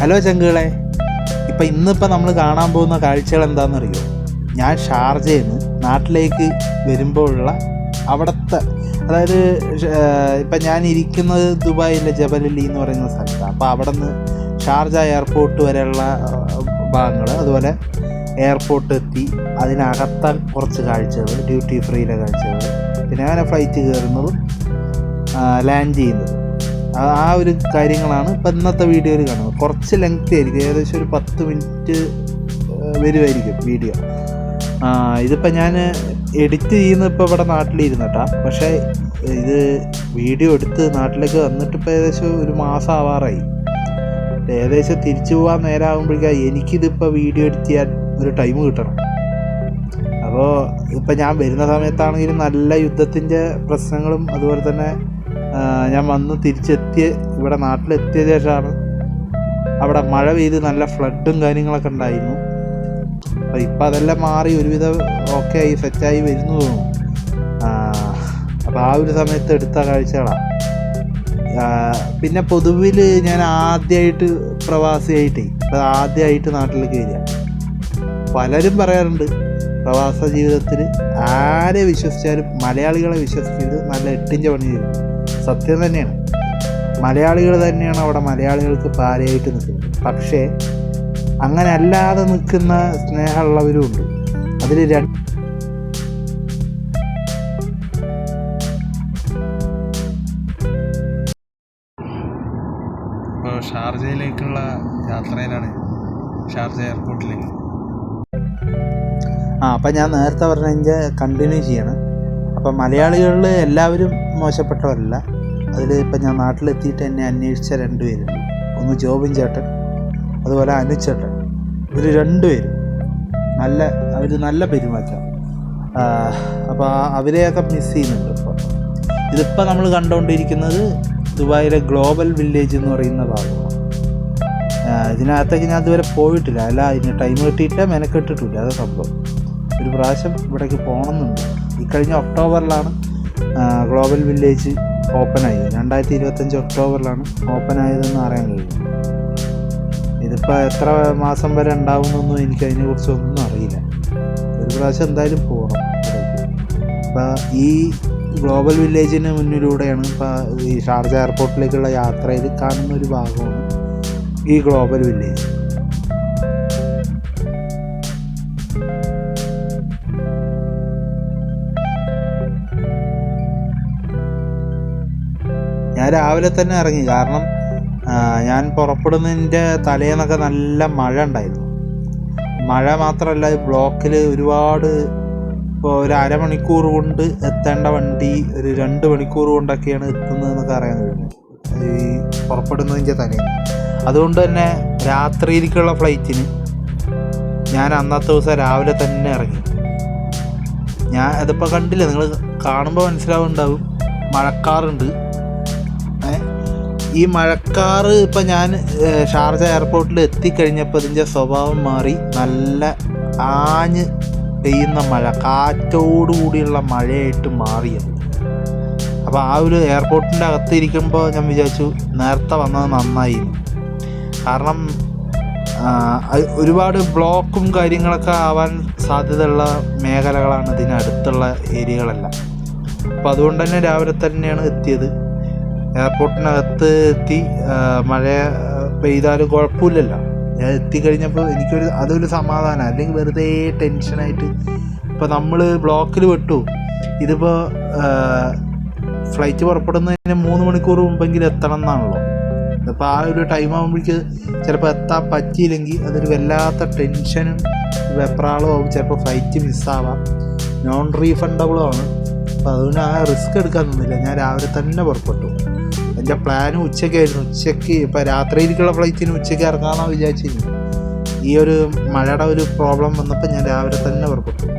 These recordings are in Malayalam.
ഹലോ ചങ്കുകളെ, ഇന്നിപ്പോൾ നമ്മൾ കാണാൻ പോകുന്ന കാഴ്ചകൾ എന്താണെന്നറിയോ? ഞാൻ ഷാർജയിൽ നിന്ന് നാട്ടിലേക്ക് വരുമ്പോഴുള്ള അവിടുത്തെ, അതായത് ഇപ്പം ഞാൻ ഇരിക്കുന്നത് ദുബായിലെ ജബലലി എന്ന് പറയുന്ന സ്ഥലത്താണ്. അപ്പോൾ അവിടെ നിന്ന് ഷാർജ എയർപോർട്ട് വരെയുള്ള ഭാഗങ്ങൾ, അതുപോലെ എയർപോർട്ട് എത്തി അതിനകത്താൽ കുറച്ച് കാഴ്ചകൾ, ഡ്യൂട്ടി ഫ്രീയിലെ കാഴ്ചകൾ, പിന്നെ അങ്ങനെ ഫ്ലൈറ്റ് കയറുന്നതും ലാൻഡ് ചെയ്യുന്നതും, ആ ഒരു കാര്യങ്ങളാണ് ഇപ്പം ഇന്നത്തെ വീഡിയോയിൽ കാണുന്നത്. കുറച്ച് ലെങ്ത് ആയിരിക്കും, ഏകദേശം ഒരു 10 മിനിറ്റ് വരുമായിരിക്കും വീഡിയോ. ഇതിപ്പോൾ ഞാൻ എഡിറ്റ് ചെയ്യുന്നത് ഇപ്പോൾ ഇവിടെ നാട്ടിലിരുന്നിട്ടാ, പക്ഷേ ഇത് വീഡിയോ എടുത്ത് നാട്ടിലേക്ക് വന്നിട്ട് ഇപ്പോൾ ഏകദേശം ഒരു മാസം ആവാറായി. ഏകദേശം തിരിച്ചു പോകാൻ നേരമാകുമ്പോഴേക്കും എനിക്കിതിപ്പോൾ വീഡിയോ എഡിറ്റ് ചെയ്യാൻ ഒരു ടൈം കിട്ടണം. അപ്പോൾ ഇപ്പം ഞാൻ വരുന്ന സമയത്താണെങ്കിലും നല്ല യുദ്ധത്തിൻ്റെ പ്രശ്നങ്ങളും, അതുപോലെ തന്നെ ഞാൻ വന്ന് ഇവിടെ നാട്ടിലെത്തിയ ശേഷമാണ് അവിടെ മഴ പെയ്ത് നല്ല ഫ്ലഡും കാര്യങ്ങളൊക്കെ ഉണ്ടായിരുന്നു. അപ്പോൾ ഇപ്പം അതെല്ലാം മാറി ഒരുവിധം ഓക്കെ ആയി, സെറ്റായി വരുന്നു തോന്നുന്നു. അപ്പോൾ ആ ഒരു സമയത്ത് എടുത്ത കാഴ്ചകളാണ്. പിന്നെ പൊതുവിൽ ഞാൻ ആദ്യമായിട്ട് പ്രവാസിയായിട്ടേ, ഇപ്പം ആദ്യമായിട്ട് നാട്ടിലേക്ക് വരിക. പലരും പറയാറുണ്ട് പ്രവാസ ജീവിതത്തിൽ ആരെ വിശ്വസിച്ചാലും മലയാളികളെ വിശ്വസിക്കരുത്, നല്ല 8 ഇഞ്ച് പണി ചെയ്തു. സത്യം തന്നെയാണ്, മലയാളികൾ തന്നെയാണ് അവിടെ മലയാളികൾക്ക് പാരയായിട്ട് നിൽക്കുന്നത്. പക്ഷേ അങ്ങനെ അല്ലാതെ നിൽക്കുന്ന സ്നേഹമുള്ളവരും ഉണ്ട്. അതിൽ ഇപ്പോൾ ഷാർജയിലേക്കുള്ള യാത്രയിലാണ്, ഷാർജ എയർപോർട്ടിലേക്ക്. അപ്പം ഞാൻ നേരത്തെ പറഞ്ഞതിൻ്റെ കണ്ടിന്യൂ ചെയ്യണം. അപ്പം മലയാളികളിൽ എല്ലാവരും മോശപ്പെട്ടവരല്ല. അതിൽ ഇപ്പം ഞാൻ നാട്ടിലെത്തിയിട്ട് എന്നെ അന്വേഷിച്ച 2 പേരുണ്ട്. ഒന്ന് ജോബിൻ ചേട്ടൻ, അതുപോലെ അനുചേട്ടൻ. ഇവർ 2 പേരും അവർ നല്ല പെരുമാറ്റം. അപ്പോൾ അവരെയൊക്കെ മിസ് ചെയ്യുന്നുണ്ട്. ഇതിപ്പോൾ നമ്മൾ കണ്ടുകൊണ്ടിരിക്കുന്നത് ദുബായിലെ ഗ്ലോബൽ വില്ലേജ് എന്ന് പറയുന്ന ഭാഗമാണ്. ഇതിനകത്തേക്ക് ഞാൻ ഇതുവരെ പോയിട്ടില്ല, അല്ല ഇതിന് ടൈം കിട്ടിയിട്ട് മെനക്കെട്ടിട്ടില്ല. അത് സംഭവം ഒരു പ്രാവശ്യം ഇവിടേക്ക് പോകണമെന്നുണ്ട്. ഈ കഴിഞ്ഞ ഒക്ടോബറിലാണ് ഗ്ലോബൽ വില്ലേജ് ഓപ്പൺ ആയത്. 2025 ഒക്ടോബറിലാണ് ഓപ്പൺ ആയതെന്ന് അറിയാൻ കഴിയും. ഇതിപ്പോൾ എത്ര മാസം വരെ ഉണ്ടാവുമെന്നൊന്നും എനിക്ക് അതിനെക്കുറിച്ചൊന്നും അറിയില്ല. ഒരു പ്രാവശ്യം എന്തായാലും പോകണം ഇവിടേക്ക്. അപ്പോൾ ഈ ഗ്ലോബൽ വില്ലേജിന് മുന്നിലൂടെയാണ് ഇപ്പോൾ ഈ ഷാർജ എയർപോർട്ടിലേക്കുള്ള യാത്രയിൽ കാണുന്ന ഒരു ഭാഗമാണ് ഈ ഗ്ലോബൽ വില്ലേജ്. ഞാൻ രാവിലെ തന്നെ ഇറങ്ങി, കാരണം ഞാൻ പുറപ്പെടുന്നതിൻ്റെ തലേന്നൊക്കെ നല്ല മഴ ഉണ്ടായിരുന്നു. മഴ മാത്രമല്ല, ബ്ലോക്കിൽ ഒരുപാട്, ഇപ്പോൾ ഒരു അരമണിക്കൂർ കൊണ്ട് എത്തേണ്ട വണ്ടി ഒരു 2 മണിക്കൂർ കൊണ്ടൊക്കെയാണ് എത്തുന്നതെന്നൊക്കെ അറിയാൻ കഴിഞ്ഞു ഈ പുറപ്പെടുന്നതിൻ്റെ തലേന്ന്. അതുകൊണ്ട് തന്നെ രാത്രിയിലേക്കുള്ള ഫ്ലൈറ്റിന് ഞാൻ അന്നത്തെ ദിവസം രാവിലെ തന്നെ ഇറങ്ങി. ഞാൻ അതിപ്പോൾ കണ്ടില്ല, നിങ്ങൾ കാണുമ്പോൾ മനസ്സിലാവുന്നുണ്ടാവും, മഴക്കാറുണ്ട്. ഈ മഴക്കാറ് ഇപ്പം ഞാൻ ഷാർജ എയർപോർട്ടിൽ എത്തിക്കഴിഞ്ഞപ്പോൾ ഇതിൻ്റെ സ്വഭാവം മാറി. നല്ല ആഞ്ഞ് പെയ്യുന്ന മഴ, കാറ്റോടുകൂടിയുള്ള മഴയായിട്ട് മാറിയത്. അപ്പോൾ ആ ഒരു എയർപോർട്ടിൻ്റെ അകത്തിരിക്കുമ്പോൾ ഞാൻ വിചാരിച്ചു നേരത്തെ വന്നത് നന്നായിരുന്നു. കാരണം ഒരുപാട് ബ്ലോക്കും കാര്യങ്ങളൊക്കെ ആവാൻ സാധ്യതയുള്ള മേഖലകളാണ് ഇതിനടുത്തുള്ള ഏരിയകളെല്ലാം. അപ്പോൾ അതുകൊണ്ട് തന്നെ രാവിലെ തന്നെയാണ് എത്തിയത്. എയർപോർട്ടിനകത്ത് എത്തി. മഴ പെയ്താലും കുഴപ്പമില്ലല്ലോ. ഞാൻ എത്തിക്കഴിഞ്ഞപ്പോൾ അതൊരു സമാധാനം. അല്ലെങ്കിൽ വെറുതെ ടെൻഷനായിട്ട് ഇപ്പോൾ നമ്മൾ ബ്ലോക്കിൽ പെട്ടു. ഇതിപ്പോൾ ഫ്ലൈറ്റ് പുറപ്പെടുന്നതിന് 3 മണിക്കൂർ മുമ്പെങ്കിലും എത്തണം എന്നാണല്ലോ. അപ്പോൾ ആ ഒരു ടൈം ആകുമ്പോഴേക്ക് ചിലപ്പോൾ എത്താൻ പറ്റിയില്ലെങ്കിൽ അതൊരു വല്ലാത്ത ടെൻഷനും വെപ്രാളവും ആവും. ചിലപ്പോൾ ഫ്ലൈറ്റ് മിസ്സാവാം, നോൺ റീഫണ്ടബിളും ആണ്. അപ്പോൾ അതുകൊണ്ട് ആ റിസ്ക് എടുക്കാൻ നിന്നില്ല. ഞാൻ രാവിലെ തന്നെ പുറപ്പെട്ടു. എൻ്റെ പ്ലാനും ഉച്ചയ്ക്കായിരുന്നു. ഉച്ചയ്ക്ക് ഇപ്പോൾ രാത്രിയിലേക്കുള്ള ഫ്ലൈറ്റിന് ഉച്ചയ്ക്ക് ഇറങ്ങാമെന്നാണ് വിചാരിച്ചിരുന്നു. ഈ ഒരു മഴയുടെ ഒരു പ്രോബ്ലം വന്നപ്പോൾ ഞാൻ രാവിലെ തന്നെ പുറപ്പെട്ടു.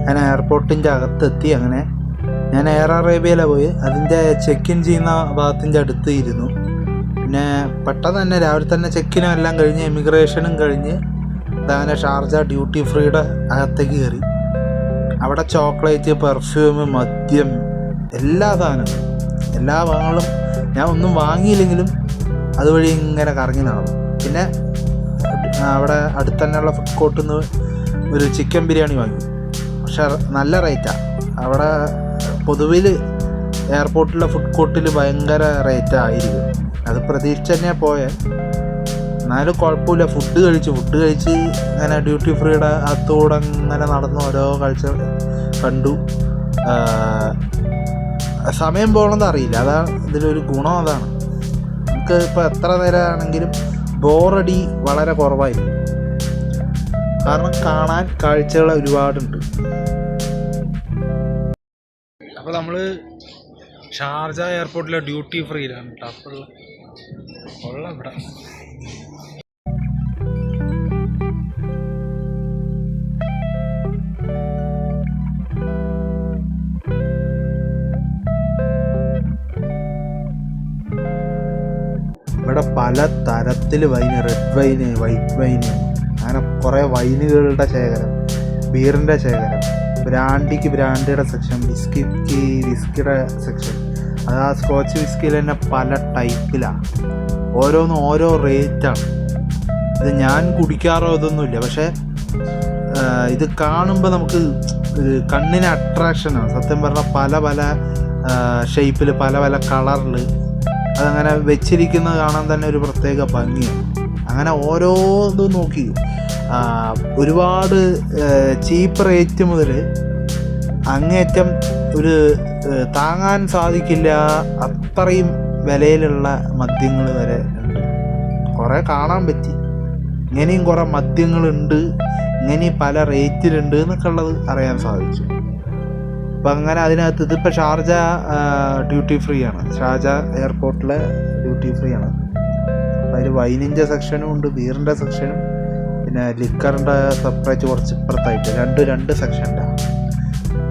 ഞാൻ എയർപോർട്ടിൻ്റെ അകത്തെത്തി. അങ്ങനെ ഞാൻ എയർ അറേബ്യയിലാണ് പോയി. അതിൻ്റെ ചെക്ക് ഇൻ ചെയ്യുന്ന ഭാഗത്തിൻ്റെ അടുത്ത് ഇരുന്നു. പിന്നെ പെട്ടെന്ന് തന്നെ രാവിലെ തന്നെ ചെക്കിനും എല്ലാം കഴിഞ്ഞ് ഇമിഗ്രേഷനും കഴിഞ്ഞ് അങ്ങനെ ഷാർജ ഡ്യൂട്ടി ഫ്രീയുടെ അകത്തേക്ക് കയറി. അവിടെ ചോക്ലേറ്റ്, പെർഫ്യൂം, മദ്യം, എല്ലാ സാധനങ്ങളും, എല്ലാ ഭാഗങ്ങളും ഞാൻ ഒന്നും വാങ്ങിയില്ലെങ്കിലും അതുവഴി ഇങ്ങനെ കറങ്ങി നടന്നു. പിന്നെ അവിടെ അടുത്ത് തന്നെയുള്ള ഫുഡ് കോർട്ടിൽ നിന്ന് ഒരു ചിക്കൻ ബിരിയാണി വാങ്ങി. പക്ഷെ നല്ല റേറ്റാണ് അവിടെ. പൊതുവിൽ എയർപോർട്ടിലെ ഫുഡ് കോർട്ടിൽ ഭയങ്കര റേറ്റായിരിക്കും. അത് പ്രതീക്ഷിച്ച് തന്നെയാണ് പോയത്. എന്നാലും കുഴപ്പമില്ല. ഫുഡ് കഴിച്ച് ഇങ്ങനെ ഡ്യൂട്ടി ഫ്രീയുടെ അകത്തൂടെ ഇങ്ങനെ നടന്ന് ഓരോ കൾച്ചർ കണ്ടു. സമയം പോകണമെന്ന് അറിയില്ല. അതാണ് ഇതിലൊരു ഗുണം. അതാണ് നമുക്ക് ഇപ്പോൾ എത്ര നേരമാണെങ്കിലും ബോറടി വളരെ കുറവായിരിക്കും. കാരണം കാണാൻ കാഴ്ചകൾ ഒരുപാടുണ്ട്. അപ്പോൾ നമ്മൾ ഷാർജ എയർപോർട്ടിലെ ഡ്യൂട്ടി ഫ്രീയിലാണ് കേട്ടോ. അപ്പോൾ ഉള്ള ഇവിടെ ഇവിടെ പല തരത്തിൽ wine, red wine, white wine, അങ്ങനെ കുറേ വൈനുകളുടെ ശേഖരം, ബീറിൻ്റെ ശേഖരം, ബ്രാൻഡിയുടെ സെക്ഷൻ, വിസ്കിയുടെ സെക്ഷൻ. അത് ആ സ്കോച്ച് വിസ്കിയിൽ തന്നെ പല ടൈപ്പിലാണ്. ഓരോന്നും ഓരോ റേറ്റാണ്. ഇത് ഞാൻ കുടിക്കാറോ ഇതൊന്നുമില്ല. പക്ഷേ ഇത് കാണുമ്പോൾ നമുക്ക് കണ്ണിന് അട്രാക്ഷനാണ്. സത്യം പറഞ്ഞാൽ പല പല ഷേപ്പിൽ, പല പല കളറിൽ അതങ്ങനെ വെച്ചിരിക്കുന്നത് കാണാൻ തന്നെ ഒരു പ്രത്യേക ഭംഗിയാണ്. അങ്ങനെ ഓരോ ഇതും നോക്കി ഒരുപാട് ചീപ്പ് റേറ്റ് മുതൽ അങ്ങേറ്റം ഒരു താങ്ങാൻ സാധിക്കില്ല അത്രയും വിലയിലുള്ള മദ്യങ്ങൾ വരെ ഉണ്ട്. കുറേ കാണാൻ പറ്റി. ഇങ്ങനെയും കുറേ മദ്യങ്ങളുണ്ട്, ഇങ്ങനെയും പല റേറ്റിലുണ്ട് എന്നൊക്കെ ഉള്ളത് അറിയാൻ സാധിച്ചു. അപ്പം അങ്ങനെ അതിനകത്ത് ഇതിപ്പോൾ ഷാർജ ഡ്യൂട്ടി ഫ്രീ ആണ്. ഷാർജ എയർപോർട്ടിലെ ഡ്യൂട്ടി ഫ്രീ ആണ്. അപ്പോൾ അതിൽ വൈനിൻ്റെ സെക്ഷനും ഉണ്ട്, ബീറിൻ്റെ സെക്ഷനും, പിന്നെ ലിക്കറിൻ്റെ സെപ്പറേറ്റ് കുറച്ച് ഇപ്പുറത്തായിട്ട് രണ്ട് സെക്ഷനിലാണ്.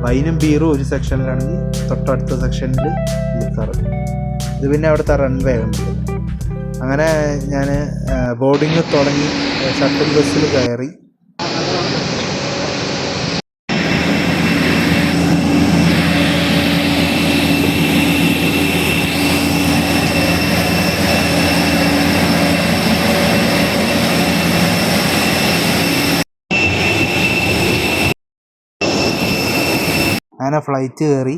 വൈനും ബീറും ഒരു സെക്ഷനിലാണെങ്കിൽ തൊട്ടടുത്ത സെക്ഷനിൽ ലിക്കർ. ഇത് പിന്നെ അവിടുത്തെ റൺവേ ഉണ്ട്. അങ്ങനെ ഞാൻ ബോർഡിങ് തുടങ്ങി ഷട്ടിൽ ബസ്സിൽ കയറി. അങ്ങനെ ഫ്ലൈറ്റ് കയറി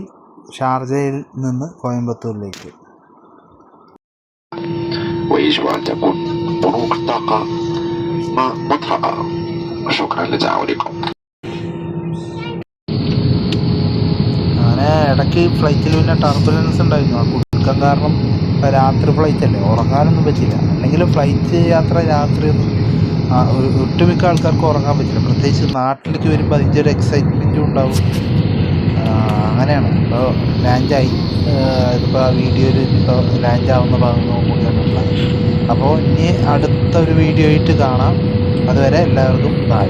ഷാർജയിൽ നിന്ന് കോയമ്പത്തൂരിലേക്ക്. ويجب أن تكون بنوك الطاقة مطفأة. شكرا لتعاونكم. അങ്ങനെ ഇടയ്ക്ക് ഫ്ലൈറ്റിൽ പിന്നെ ടർബുലൻസ് ഉണ്ടായിരുന്നു. ആ കുടുക്കം കാരണം രാത്രി ഫ്ലൈറ്റ് അല്ലേ, ഉറങ്ങാനൊന്നും പറ്റില്ല. അല്ലെങ്കിൽ ഫ്ലൈറ്റ് യാത്ര രാത്രിയൊന്നും ഒട്ടുമിക്ക ആൾക്കാർക്ക് ഉറങ്ങാൻ പറ്റില്ല. പ്രത്യേകിച്ച് നാട്ടിലേക്ക് വരുമ്പോൾ അതിൻ്റെ ഒരു എക്സൈറ്റ്മെൻറ്റും ഉണ്ടാവും. അങ്ങനെയാണ്. ഇപ്പോൾ ലാൻഡായി. ഇതിപ്പോൾ ആ വീഡിയോയിൽ ഇപ്പോൾ ലാൻഡാവുന്ന ഭാഗങ്ങളും കൂടിയാണുള്ളത്. അപ്പോൾ ഇനി അടുത്തൊരു വീഡിയോ ആയിട്ട് കാണാം. അതുവരെ എല്ലാവർക്കും ബൈ.